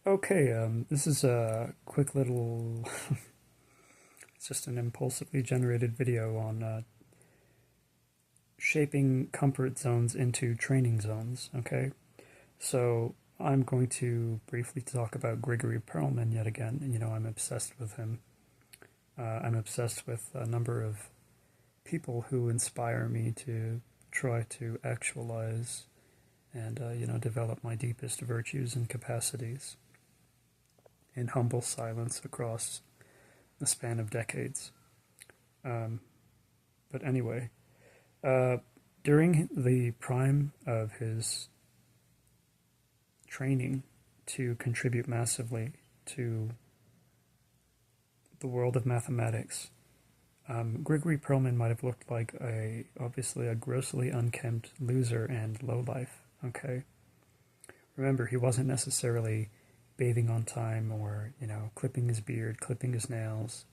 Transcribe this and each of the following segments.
Okay, this is a quick little, it's just an impulsively generated video on shaping comfort zones into training zones, okay? So I'm going to briefly talk about Grigory Perelman yet again. You know, I'm obsessed with him. I'm obsessed with a number of people who inspire me to try to actualize and, develop my deepest virtues and capacities in humble silence across the span of decades. Um, but anyway, uh, during the prime of his training to contribute massively to the world of mathematics, Grigory Perelman might have looked like obviously a grossly unkempt loser and lowlife. Okay, remember he wasn't necessarily bathing on time or clipping his beard, clipping his nails,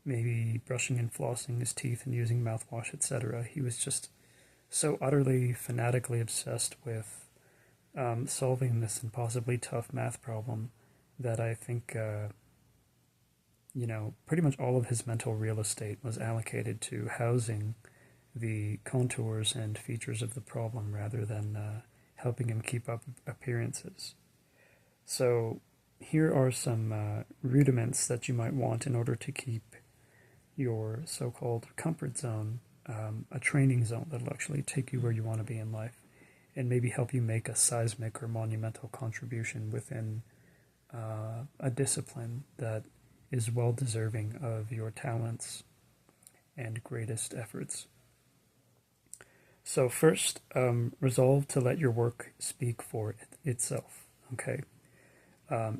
maybe brushing and flossing his teeth and using mouthwash, etc. He was just so utterly fanatically obsessed with solving this impossibly tough math problem that I think, pretty much all of his mental real estate was allocated to housing the contours and features of the problem rather than helping him keep up appearances. So, here are some rudiments that you might want in order to keep your so called comfort zone a training zone that'll actually take you where you want to be in life and maybe help you make a seismic or monumental contribution within a discipline that is well deserving of your talents and greatest efforts. So, first, resolve to let your work speak for itself. Okay,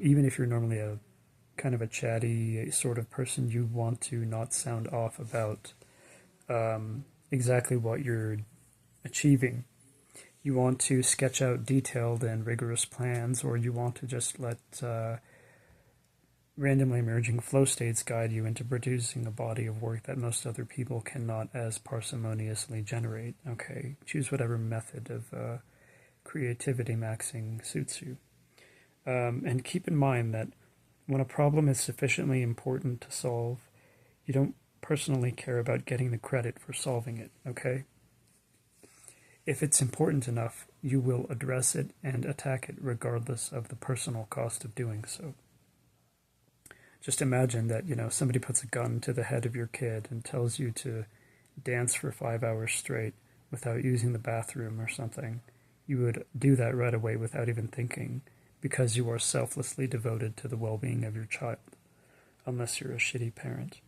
even if you're normally a kind of a chatty sort of person, you want to not sound off about exactly what you're achieving. You want to sketch out detailed and rigorous plans, or you want to just let randomly emerging flow states guide you into producing a body of work that most other people cannot as parsimoniously generate. Okay, choose whatever method of creativity maxing suits you. And keep in mind that when a problem is sufficiently important to solve, you don't personally care about getting the credit for solving it, okay? If it's important enough, you will address it and attack it regardless of the personal cost of doing so. Just imagine that, somebody puts a gun to the head of your kid and tells you to dance for 5 hours straight without using the bathroom or something. You would do that right away without even thinking because you are selflessly devoted to the well-being of your child, unless you're a shitty parent.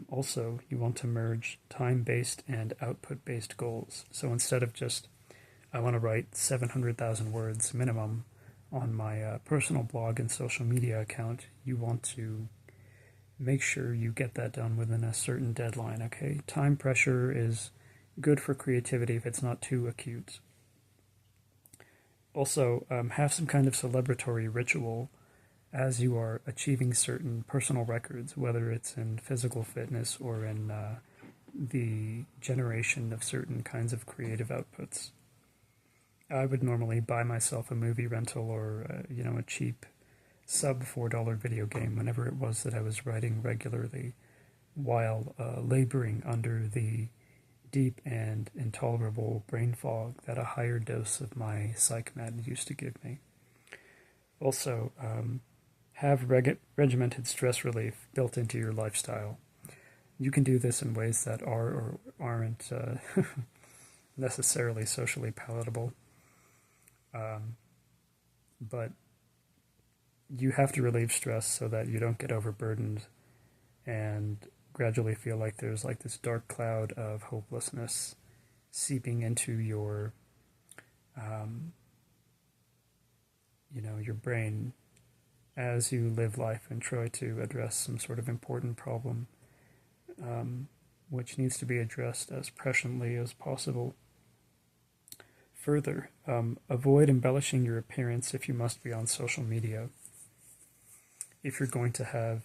Also, you want to merge time-based and output-based goals. So instead of just, I want to write 700,000 words minimum on my personal blog and social media account, you want to make sure you get that done within a certain deadline, okay? Time pressure is good for creativity if it's not too acute. Also, have some kind of celebratory ritual as you are achieving certain personal records, whether it's in physical fitness or in the generation of certain kinds of creative outputs. I would normally buy myself a movie rental or, a cheap sub $4 video game whenever it was that I was writing regularly while laboring under the deep and intolerable brain fog that a higher dose of my psych med used to give me. Also, have regimented stress relief built into your lifestyle. You can do this in ways that are or aren't necessarily socially palatable, but you have to relieve stress so that you don't get overburdened and gradually feel like there's like this dark cloud of hopelessness seeping into your your brain as you live life and try to address some sort of important problem, which needs to be addressed as presciently as possible. Further, avoid embellishing your appearance if you must be on social media. If you're going to have,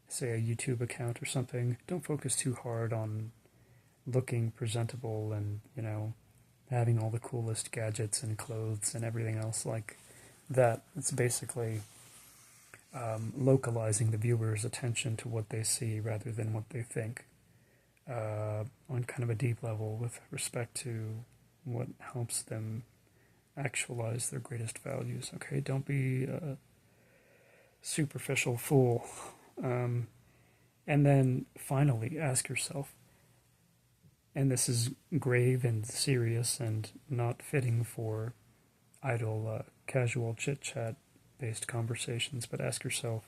say a YouTube account or something, don't focus too hard on looking presentable and, having all the coolest gadgets and clothes and everything else like that. It's basically localizing the viewer's attention to what they see rather than what they think, on kind of a deep level with respect to what helps them actualize their greatest values. Okay, don't be a superficial fool. And then finally ask yourself, and this is grave and serious and not fitting for idle, casual chit chat based conversations, but ask yourself,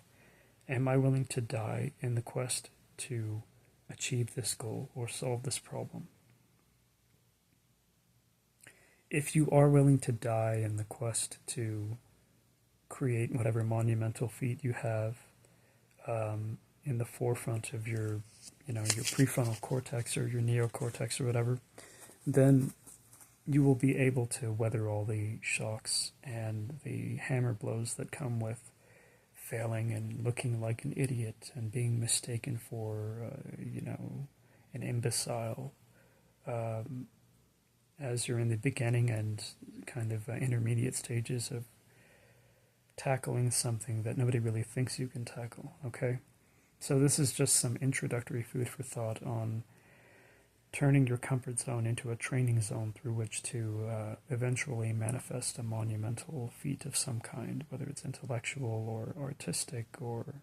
am I willing to die in the quest to achieve this goal or solve this problem? If you are willing to die in the quest to create whatever monumental feat you have, in the forefront of your prefrontal cortex or your neocortex or whatever, then you will be able to weather all the shocks and the hammer blows that come with failing and looking like an idiot and being mistaken for, an imbecile, as you're in the beginning and kind of intermediate stages of tackling something that nobody really thinks you can tackle, okay? So this is just some introductory food for thought on turning your comfort zone into a training zone through which to eventually manifest a monumental feat of some kind, whether it's intellectual or artistic or,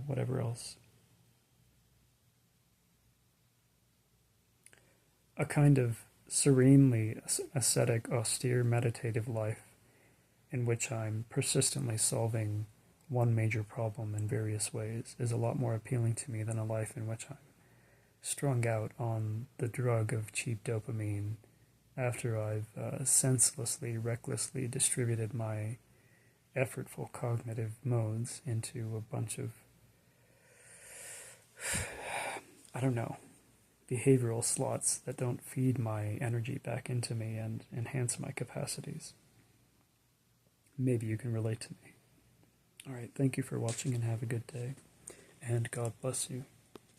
whatever else. A kind of serenely ascetic, austere, meditative life in which I'm persistently solving one major problem in various ways is a lot more appealing to me than a life in which I'm strung out on the drug of cheap dopamine after I've senselessly, recklessly distributed my effortful cognitive modes into a bunch of, behavioral slots that don't feed my energy back into me and enhance my capacities. Maybe you can relate to me. All right, thank you for watching and have a good day. And God bless you.